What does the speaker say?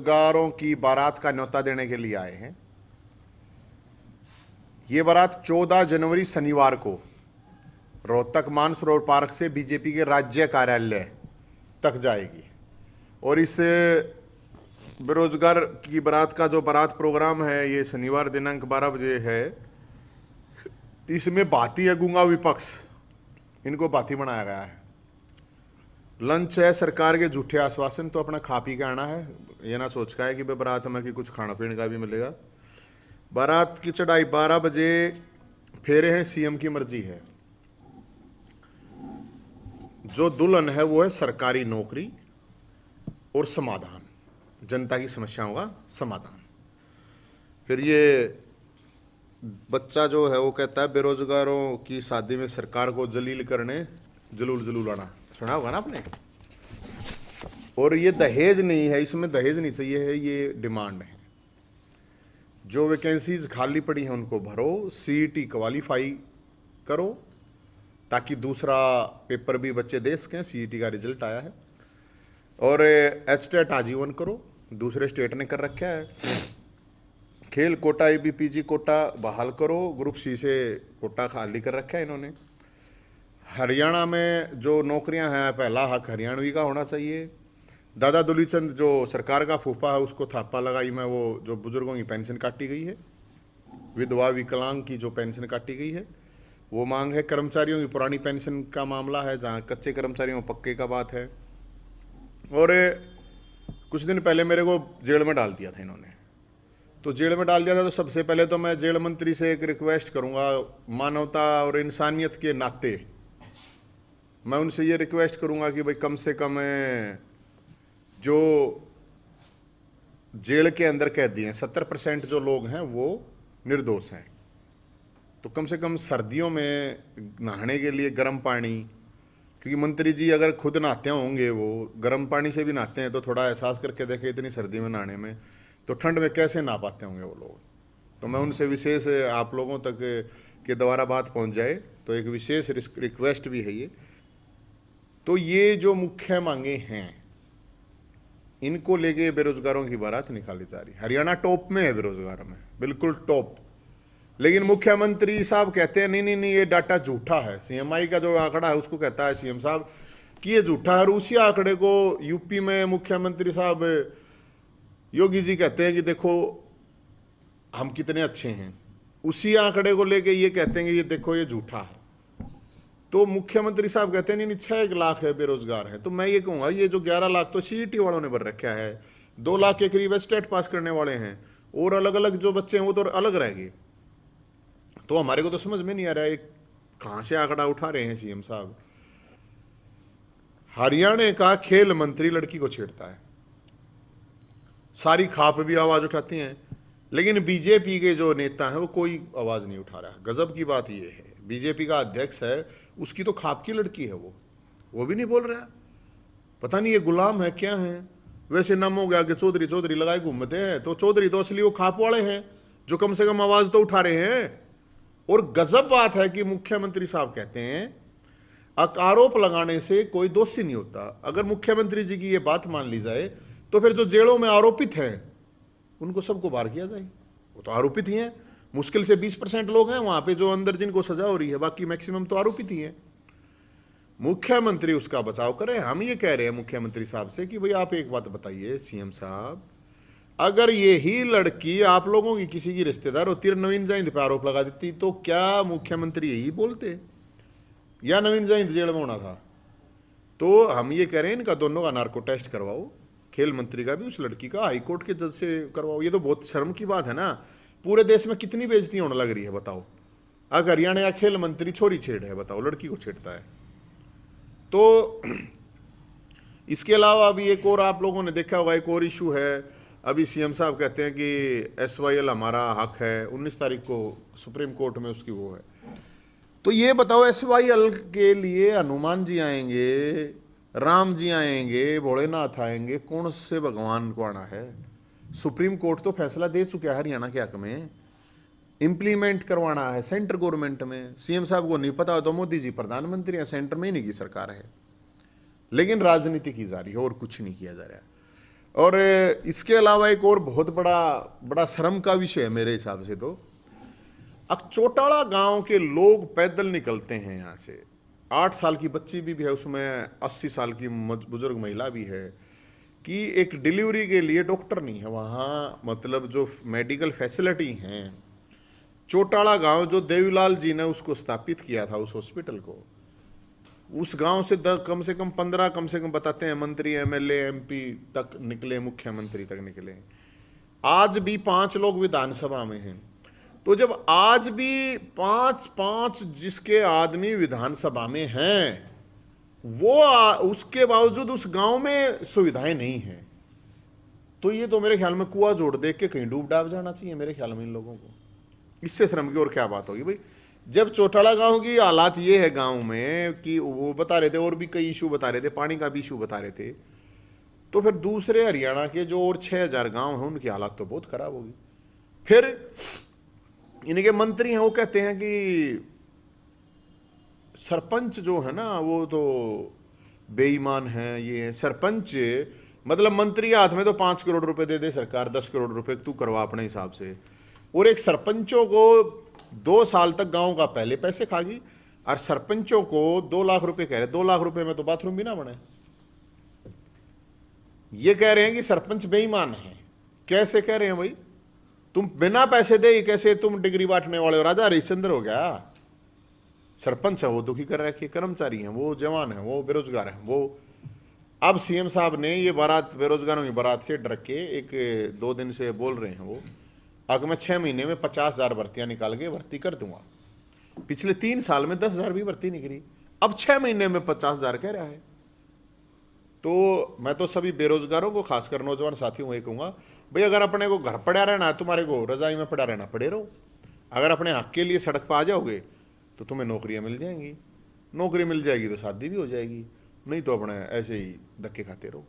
बेरोजगारों की बारात का न्योता देने के लिए आए हैं। ये बारात 14 जनवरी शनिवार को रोहतक मानसरोवर पार्क से बीजेपी के राज्य कार्यालय तक जाएगी और इस बेरोजगार की बारात का जो बारात प्रोग्राम है ये शनिवार दिनांक 12 बजे है। इसमें भाती है गूंगा विपक्ष, इनको भाती बनाया गया है। लंच है सरकार के झूठे आश्वासन, तो अपना खा पी के आना है, ये ना सोच का है कि बारात में कि कुछ खाना पीने का भी मिलेगा। बारात की चढ़ाई 12 बजे, फेरे हैं, सीएम की मर्जी है। जो दुल्हन है वो है सरकारी नौकरी और समाधान, जनता की समस्याओं का समाधान। फिर ये बच्चा जो है वो कहता है बेरोजगारों की शादी में सरकार को जलील करने जलूल आना, सुना होगा ना आपने। और ये दहेज नहीं है, इसमें दहेज नहीं चाहिए है, ये डिमांड है। जो वैकेंसीज खाली पड़ी हैं उनको भरो, सीईटी क्वालिफाई करो ताकि दूसरा पेपर भी बच्चे दे सकें। सीईटी का रिजल्ट आया है। और एचटेट आजीवन करो, दूसरे स्टेट ने कर रखा है। खेल कोटा एबीपीजी कोटा बहाल करो, ग्रुप सी से कोटा खाली कर रखा है इन्होंने। हरियाणा में जो नौकरियां हैं पहला हक हरियाणवी का होना चाहिए। दादा दुलीचंद जो सरकार का फूफा है उसको थापा लगाई में वो जो बुजुर्गों की पेंशन काटी गई है, विधवा विकलांग की जो पेंशन काटी गई है वो मांग है। कर्मचारियों की पुरानी पेंशन का मामला है, जहाँ कच्चे कर्मचारियों पक्के का बात है। और कुछ दिन पहले मेरे को जेल में डाल दिया था इन्होंने, तो जेल में डाल दिया था। तो सबसे पहले तो मैं जेल मंत्री से एक रिक्वेस्ट करूंगा, मानवता और इंसानियत के नाते मैं उनसे ये रिक्वेस्ट करूंगा कि भाई कम से कम जो जेल के अंदर कैदी हैं 70% जो लोग हैं वो निर्दोष हैं, तो कम से कम सर्दियों में नहाने के लिए गर्म पानी, क्योंकि मंत्री जी अगर खुद नहाते होंगे वो गर्म पानी से भी नहाते हैं, तो थोड़ा एहसास करके देखें इतनी सर्दी में नहाने में, तो ठंड में कैसे नहा पाते होंगे वो लोग। तो मैं उनसे विशेष आप लोगों तक के द्वारा बात पहुंच जाए तो एक विशेष रिक्वेस्ट भी है ये। तो ये जो मुख्य मांगे हैं इनको लेके बेरोजगारों की बारात निकाली जा रही है। हरियाणा टॉप में है बेरोजगार में, बिल्कुल टॉप। लेकिन मुख्यमंत्री साहब कहते हैं नहीं ये डाटा झूठा है। सीएमआई का जो आंकड़ा है उसको कहता है सीएम साहब कि ये झूठा है, और उसी आंकड़े को यूपी में मुख्यमंत्री साहब योगी जी कहते हैं कि देखो हम कितने अच्छे हैं। उसी आंकड़े को लेके ये कहते हैं कि ये देखो ये झूठा है। तो मुख्यमंत्री साहब कहते हैं नहीं 6 लाख है बेरोजगार है। तो मैं ये कहूँगा ये जो 11 लाख तो सीईटी वालों ने भर रखा है, 2 लाख के करीब स्टेट पास करने वाले हैं, और अलग अलग जो बच्चे हैं वो तो अलग रह गए। तो हमारे को तो समझ में नहीं आ रहा है कहाँ से आंकड़ा उठा रहे हैं सीएम साहब। हरियाणा का खेल मंत्री लड़की को छेड़ता है, सारी खाप भी आवाज उठाती हैं, लेकिन बीजेपी के जो नेता हैं वो कोई आवाज नहीं उठा रहा है। गजब की बात ये है, बीजेपी का अध्यक्ष है उसकी तो खाप की लड़की है, वो भी नहीं बोल रहा। पता नहीं ये गुलाम है क्या है। वैसे नामों के आगे चौधरी लगाए घूमते हैं, तो चौधरी तो असली वो खाप वाले हैं जो कम से कम आवाज तो उठा रहे हैं। और गजब बात है कि मुख्यमंत्री साहब कहते हैं आरोप लगाने से कोई दोषी नहीं होता। अगर मुख्यमंत्री जी की ये बात मान ली जाए तो फिर जो जेलों में आरोपित हैं उनको सबको बाहर किया जाए, वो तो आरोपित ही हैं। मुश्किल से 20% लोग हैं वहां पे जो अंदर जिनको सजा हो रही है, बाकी मैक्सिमम तो आरोपित ही हैं। मुख्यमंत्री उसका बचाव करें। हम ये कह रहे हैं मुख्यमंत्री साहब से कि भाई आप एक बात बताइए सीएम साहब, अगर ये ही लड़की आप लोगों की किसी की रिश्तेदार होती और नवीन जयंत पे आरोप लगा देती तो क्या मुख्यमंत्री यही बोलते, या नवीन जयंत जेल में होना था? तो हम ये कह रहे हैं इनका दोनों का नार्को टेस्ट करवाओ, खेल मंत्री का भी, उस लड़की का हाईकोर्ट के जज से करवाओ। ये तो बहुत शर्म की बात है ना। पूरे देश में कितनी बेइज्जती होने लग रही है बताओ। अगर हरियाणा का खेल मंत्री छोरी छेड़ है, बताओ लड़की को छेड़ता है। तो इसके अलावा अभी एक और आप लोगों ने देखा होगा, एक और इशू है। अभी सीएम साहब कहते हैं कि SYL हमारा हक है, 19 तारीख को सुप्रीम कोर्ट में उसकी वो है। तो ये बताओ SYL के लिए हनुमान जी आएंगे, राम जी आएंगे, भोलेनाथ आएंगे, कौन से भगवान को आना है? सुप्रीम कोर्ट तो फैसला दे चुका है हरियाणा के हक में, इंप्लीमेंट करवाना है सेंटर गवर्नमेंट में। सीएम साहब को नहीं पता हो तो मोदी जी प्रधानमंत्री हैं, सेंटर में ही नहीं की सरकार है, लेकिन राजनीति की जा रही है और कुछ नहीं किया जा रहा है। और इसके अलावा एक और बहुत बड़ा बड़ा शर्म का विषय है मेरे हिसाब से, तो अब चौटाला गांव के लोग पैदल निकलते हैं यहाँ से, 8 साल की बच्ची भी है उसमें, 80 साल की बुजुर्ग महिला भी है, कि एक डिलीवरी के लिए डॉक्टर नहीं है वहाँ, मतलब जो मेडिकल फैसिलिटी हैं। चौटाला गांव जो देवीलाल जी ने उसको स्थापित किया था उस हॉस्पिटल को, उस गांव से कम से कम 15, कम से कम बताते हैं मंत्री, एमएलए, एमपी तक निकले, मुख्यमंत्री तक निकले। आज भी 5 लोग विधानसभा में हैं। तो जब आज भी 5 जिसके आदमी विधानसभा में हैं, वो उसके बावजूद उस गांव में सुविधाएं नहीं हैं, तो ये तो मेरे ख्याल में कुआं जोड़ देख के कहीं डूब डाब जाना चाहिए मेरे ख्याल में इन लोगों को। इससे शर्म की और क्या बात होगी भाई। जब चौटाला गांव की हालात ये है गांव में कि वो बता रहे थे, और भी कई इशू बता रहे थे, पानी का भी इशू बता रहे थे, तो फिर दूसरे हरियाणा के जो और 6000 गांव हैं उनकी हालात तो बहुत खराब होगी। फिर इनके मंत्री हैं वो कहते हैं कि सरपंच जो है ना वो तो बेईमान है, ये सरपंच, मतलब मंत्री हाथ में तो 5 करोड़ रुपए दे दे सरकार, 10 करोड़ रुपए तू करवा अपने हिसाब से, और एक सरपंचों को 2 साल तक गांव का पहले पैसे खागी, और सरपंचों को 2 लाख रुपए कह रहे, 2 लाख रुपए में तो बाथरूम भी ना बने। ये कह रहे हैं कि सरपंच बेईमान है। कैसे कह रहे हैं भाई, तुम बिना पैसे दे कैसे तुम डिग्री बांटने वाले हो? राजा हरिश्चंद्र हो गया? सरपंच है वो दुखी कर रखे, कर्मचारी हैं वो जवान है, वो बेरोजगार हैं वो। अब सीएम साहब ने ये बारात, बेरोजगारों की बारात से डर के 1-2 दिन से बोल रहे हैं वो, अगर मैं 6 महीने में 50,000 भर्तियां निकाल के भर्ती कर दूंगा। पिछले 3 साल में 10,000 भी भर्ती निकली, अब 6 महीने में 50,000 कह रहा है। तो मैं तो सभी बेरोजगारों को, खासकर नौजवान साथियों को ये कहूँगा, भाई अगर अपने को घर पड़ा रहना है, तुम्हारे को रजाई में पड़ा रहना, पड़े रहो। अगर अपने हक के लिए सड़क पर आ जाओगे तो तुम्हें नौकरियां मिल जाएंगी, नौकरी मिल जाएगी तो शादी भी हो जाएगी, नहीं तो अपने ऐसे ही धक्के खाते रहो।